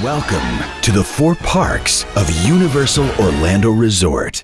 Welcome to the 4 parks of Universal Orlando Resort.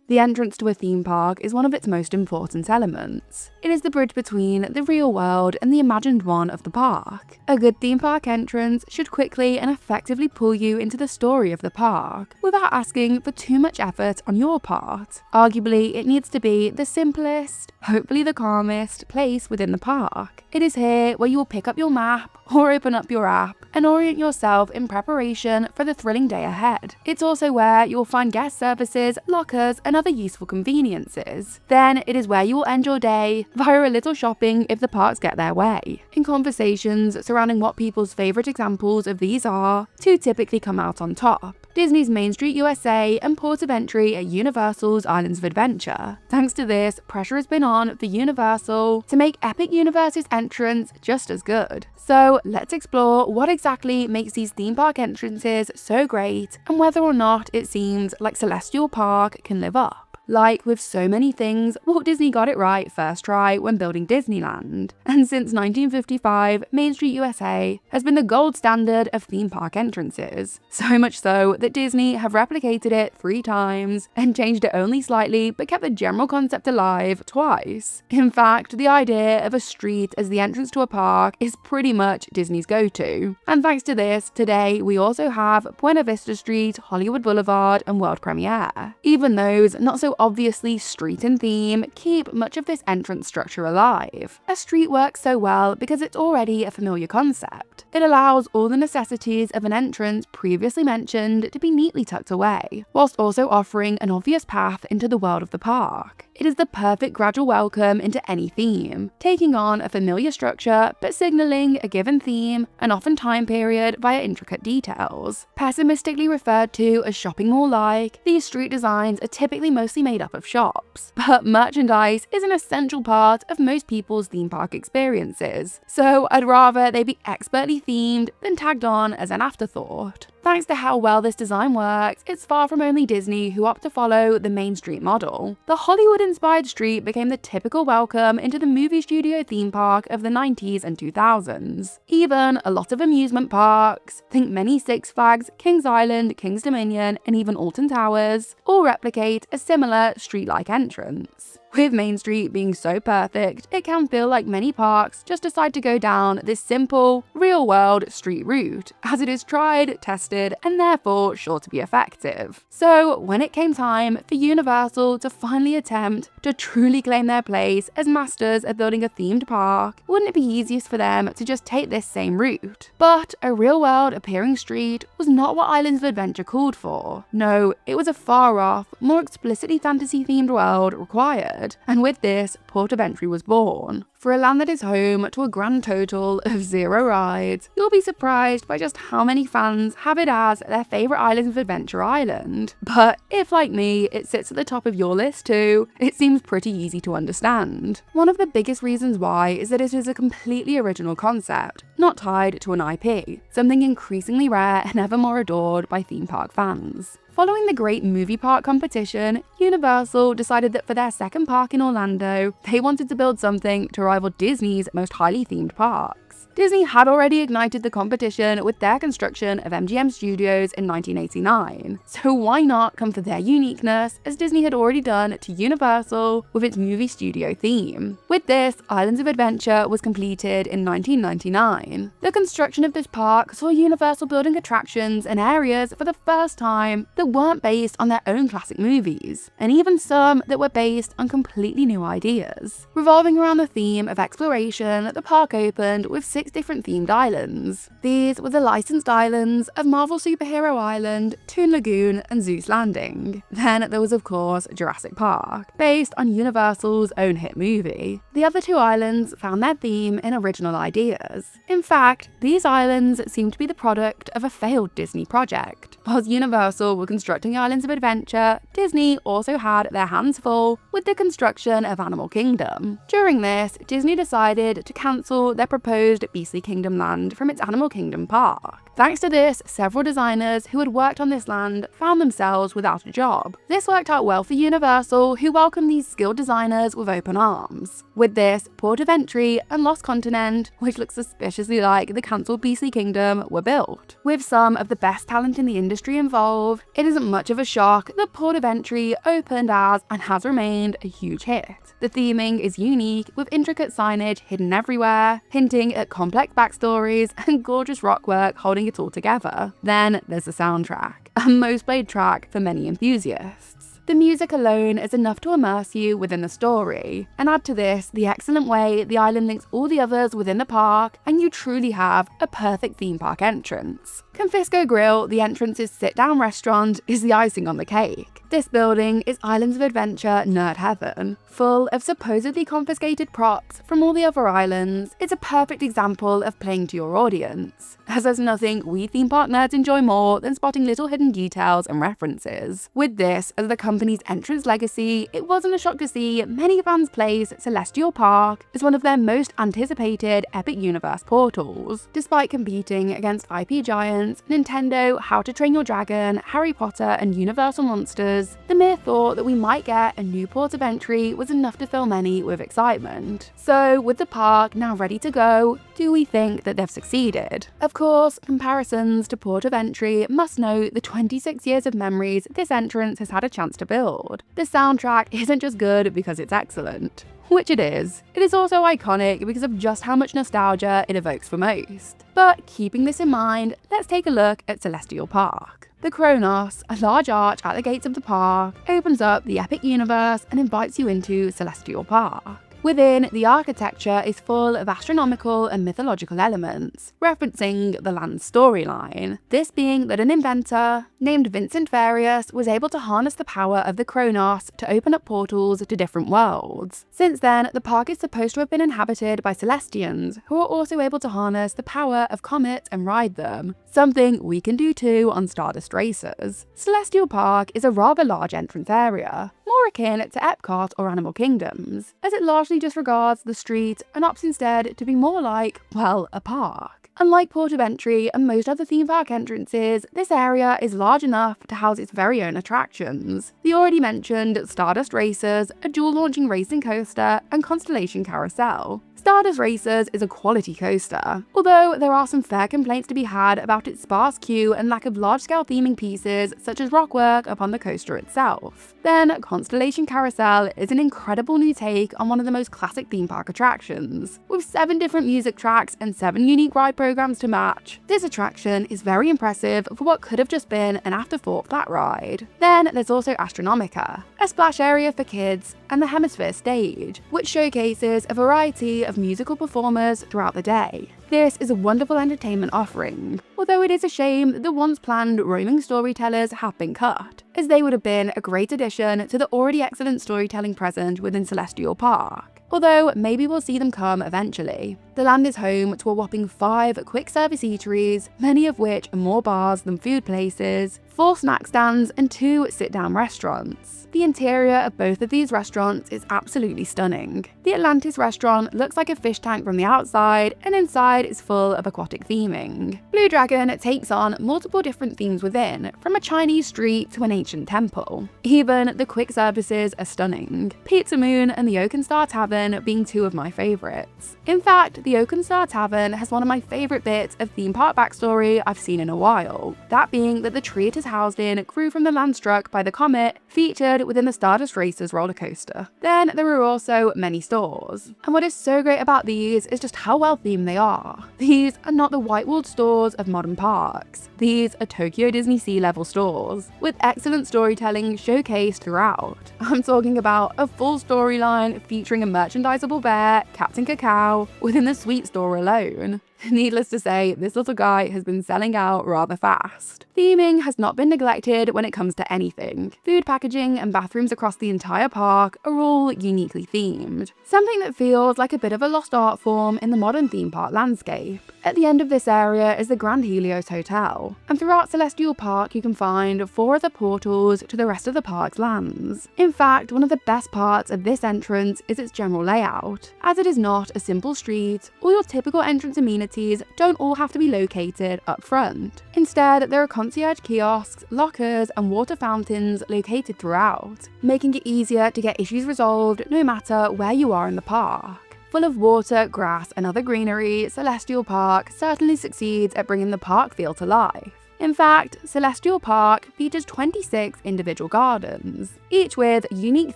The entrance to a theme park is one of its most important elements. It is the bridge between the real world and the imagined one of the park. A good theme park entrance should quickly and effectively pull you into the story of the park, without asking for too much effort on your part. Arguably, it needs to be the simplest, hopefully the calmest, place within the park. It is here where you will pick up your map or open up your app and orient yourself in preparation for the thrilling day ahead. It's also where you will find guest services, lockers, and other useful conveniences. Then it is where you will end your day via a little shopping if the parks get their way. In conversations surrounding what people's favourite examples of these are, 2 typically come out on top: Disney's Main Street USA and port of entry at Universal's Islands of Adventure. Thanks to this, pressure has been on for Universal to make Epic Universe's entrance just as good. So let's explore what exactly makes these theme park entrances so great and whether or not it seems like Celestial Park can live up. Like with so many things, Walt Disney got it right first try when building Disneyland. And since 1955, Main Street USA has been the gold standard of theme park entrances. So much so that Disney have replicated it 3 times and changed it only slightly but kept the general concept alive twice. In fact, the idea of a street as the entrance to a park is pretty much Disney's go-to. And thanks to this, today we also have Buena Vista Street, Hollywood Boulevard, and World Premiere. Even those not so obviously street in theme keep much of this entrance structure alive. A street works so well because it's already a familiar concept. It allows all the necessities of an entrance previously mentioned to be neatly tucked away, whilst also offering an obvious path into the world of the park. It is the perfect gradual welcome into any theme, taking on a familiar structure but signalling a given theme and often time period via intricate details. Pessimistically referred to as shopping mall-like, these street designs are typically mostly made up of shops, but merchandise is an essential part of most people's theme park experiences, so I'd rather they be expertly themed than tagged on as an afterthought. Thanks to how well this design works, it's far from only Disney who opt to follow the Main Street model. The Hollywood-inspired street became the typical welcome into the movie studio theme park of the 90s and 2000s. Even a lot of amusement parks, think many Six Flags, Kings Island, Kings Dominion, and even Alton Towers, all replicate a similar street-like entrance. With Main Street being so perfect, it can feel like many parks just decide to go down this simple, real-world street route, as it is tried, tested, and therefore sure to be effective. So when it came time for Universal to finally attempt to truly claim their place as masters of building a themed park, wouldn't it be easiest for them to just take this same route? But a real-world appearing street was not what Islands of Adventure called for. No, it was a far-off, more explicitly fantasy-themed world required. And with this, Port of Entry was born. For a land that is home to a grand total of 0 rides, you'll be surprised by just how many fans have it as their favourite Islands of Adventure island. But if, like me, it sits at the top of your list too, it seems pretty easy to understand. One of the biggest reasons why is that it is a completely original concept, not tied to an IP, something increasingly rare and ever more adored by theme park fans. Following the Great Movie Park competition, Universal decided that for their second park in Orlando, they wanted to build something to rival Disney's most highly themed parks. Disney had already ignited the competition with their construction of MGM Studios in 1989, so why not come for their uniqueness as Disney had already done to Universal with its movie studio theme. With this, Islands of Adventure was completed in 1999. The construction of this park saw Universal building attractions and areas for the first time that weren't based on their own classic movies, and even some that were based on completely new ideas. Revolving around the theme of exploration, the park opened with 6 different themed islands. These were the licensed islands of Marvel Superhero Island, Toon Lagoon, and Zeus Landing. Then there was of course Jurassic Park, based on Universal's own hit movie. The other 2 islands found their theme in original ideas. In fact, these islands seem to be the product of a failed Disney project. Whilst Universal were constructing Islands of Adventure, Disney also had their hands full with the construction of Animal Kingdom. During this, Disney decided to cancel their proposed Beastly Kingdom land from its Animal Kingdom park. Thanks to this, several designers who had worked on this land found themselves without a job. This worked out well for Universal, who welcomed these skilled designers with open arms. With this, Port of Entry and Lost Continent, which looks suspiciously like the cancelled Beastly Kingdom, were built. With some of the best talent in the industry involved, it isn't much of a shock that Port of Entry opened as and has remained a huge hit. The theming is unique, with intricate signage hidden everywhere, hinting at complex backstories and gorgeous rockwork holding it all together. Then there's the soundtrack, a most played track for many enthusiasts. The music alone is enough to immerse you within the story, and add to this the excellent way the island links all the others within the park, and you truly have a perfect theme park entrance. Confisco Grill, the entrance's sit-down restaurant, is the icing on the cake. This building is Islands of Adventure nerd heaven, full of supposedly confiscated props from all the other islands. It's a perfect example of playing to your audience, as there's nothing we theme park nerds enjoy more than spotting little hidden details and references. With this as the company's entrance legacy, it wasn't a shock to see many fans place Celestial Park as one of their most anticipated Epic Universe portals. Despite competing against IP giants Nintendo, How to Train Your Dragon, Harry Potter, and Universal Monsters, the mere thought that we might get a new port of entry was enough to fill many with excitement. So, with the park now ready to go, do we think that they've succeeded? Of course, comparisons to port of entry must note the 26 years of memories this entrance has had a chance to build. The soundtrack isn't just good because it's excellent, which it is also iconic because of just how much nostalgia it evokes for most. But keeping this in mind, let's take a look at Celestial Park. The Kronos, a large arch at the gates of the park, opens up the Epic Universe and invites you into Celestial Park. Within, the architecture is full of astronomical and mythological elements, referencing the land's storyline. This being that an inventor named Vincent Various was able to harness the power of the Kronos to open up portals to different worlds. Since then, the park is supposed to have been inhabited by Celestians, who are also able to harness the power of comets and ride them, something we can do too on Stardust Racers. Celestial Park is a rather large entrance area, more akin to Epcot or Animal Kingdoms, as it largely disregards the street and opts instead to be more like, well, a park. Unlike Port of Entry and most other theme park entrances, this area is large enough to house its very own attractions. The already mentioned Stardust Racers, a dual-launching racing coaster, and Constellation Carousel. Stardust Racers is a quality coaster, although there are some fair complaints to be had about its sparse queue and lack of large-scale theming pieces such as rockwork upon the coaster itself. Then, Constellation Carousel is an incredible new take on one of the most classic theme park attractions. With 7 different music tracks and 7 unique ride programs to match, this attraction is very impressive for what could have just been an afterthought flat ride. Then there's also Astronomica, a splash area for kids, and the Hemisphere stage, which showcases a variety of musical performers throughout the day. This is a wonderful entertainment offering, although it is a shame that the once planned roaming storytellers have been cut, as they would have been a great addition to the already excellent storytelling present within Celestial Park. Although maybe we'll see them come eventually. The land is home to a whopping 5 quick service eateries, many of which are more bars than food places, 4 snack stands, and 2 sit-down restaurants. The interior of both of these restaurants is absolutely stunning. The Atlantis restaurant looks like a fish tank from the outside, and inside is full of aquatic theming. Blue Dragon takes on multiple different themes within, from a Chinese street to an ancient temple. Even the quick services are stunning, Pizza Moon and the Oaken Star Tavern being 2 of my favourites. In fact, the Oaken Star Tavern has one of my favourite bits of theme park backstory I've seen in a while, that being that the tree it is housed in grew from the land struck by the comet featured within the Stardust Racers roller coaster. Then there are also many stores, and what is so great about these is just how well themed they are. These are not the white-walled stores of modern parks. These are Tokyo Disney Sea level stores, with excellent storytelling showcased throughout. I'm talking about a full storyline featuring a merchandisable bear, Captain Cacao, within the sweet store alone. Needless to say, this little guy has been selling out rather fast. Theming has not been neglected when it comes to anything. Food packaging and bathrooms across the entire park are all uniquely themed, something that feels like a bit of a lost art form in the modern theme park landscape. At the end of this area is the Grand Helios Hotel, and throughout Celestial Park you can find 4 other portals to the rest of the park's lands. In fact, one of the best parts of this entrance is its general layout, as it is not a simple street. All your typical entrance amenities amenities don't all have to be located up front. Instead, there are concierge kiosks, lockers, and water fountains located throughout, making it easier to get issues resolved no matter where you are in the park. Full of water, grass, and other greenery, Celestial Park certainly succeeds at bringing the park feel to life. In fact, Celestial Park features 26 individual gardens, each with unique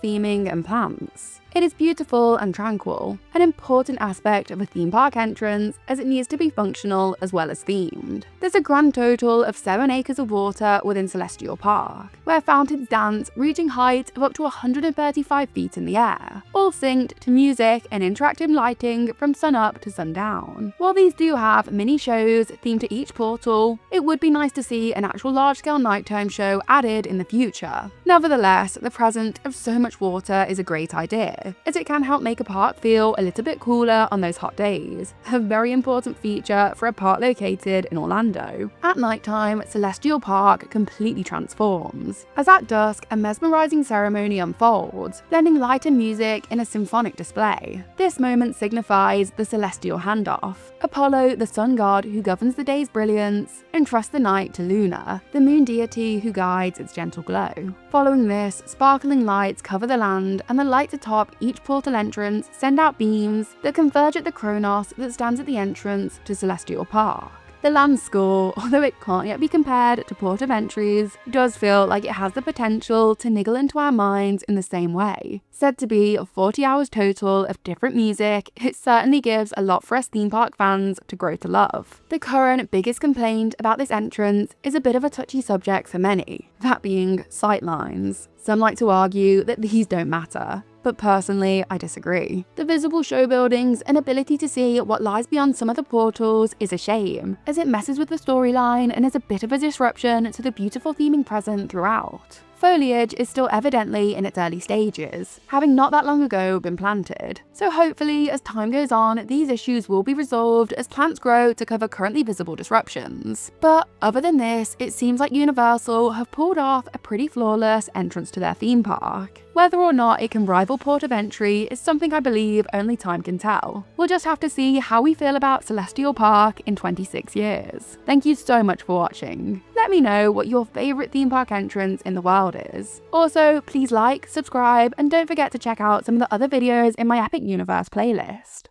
theming and plants. It is beautiful and tranquil, an important aspect of a theme park entrance as it needs to be functional as well as themed. There's a grand total of 7 acres of water within Celestial Park, where fountains dance reaching heights of up to 135 feet in the air, all synced to music and interactive lighting from sunup to sundown. While these do have mini shows themed to each portal, it would be nice to see an actual large-scale nighttime show added in the future. Nevertheless, the presence of so much water is a great idea, as it can help make a park feel a little bit cooler on those hot days, a very important feature for a park located in Orlando. At nighttime, Celestial Park completely transforms, as at dusk a mesmerizing ceremony unfolds, blending light and music in a symphonic display. This moment signifies the celestial handoff. Apollo, the sun god who governs the day's brilliance, entrusts the night to Luna, the moon deity who guides its gentle glow. Following this, sparkling lights cover the land, and the lights atop each portal entrance send out beams that converge at the Kronos that stands at the entrance to Celestial Park. The land score, although it can't yet be compared to Port of Entry's, does feel like it has the potential to niggle into our minds in the same way. Said to be 40 hours total of different music, it certainly gives a lot for us theme park fans to grow to love. The current biggest complaint about this entrance is a bit of a touchy subject for many, that being sightlines. Some like to argue that these don't matter, but personally, I disagree. The visible show buildings and ability to see what lies beyond some of the portals is a shame, as it messes with the storyline and is a bit of a disruption to the beautiful theming present throughout. Foliage is still evidently in its early stages, having not that long ago been planted. So hopefully, as time goes on, these issues will be resolved as plants grow to cover currently visible disruptions. But other than this, it seems like Universal have pulled off a pretty flawless entrance to their theme park. Whether or not it can rival Port of Entry is something I believe only time can tell. We'll just have to see how we feel about Celestial Park in 26 years. Thank you so much for watching. Let me know what your favourite theme park entrance in the world is. Also, please like, subscribe, and don't forget to check out some of the other videos in my Epic Universe playlist.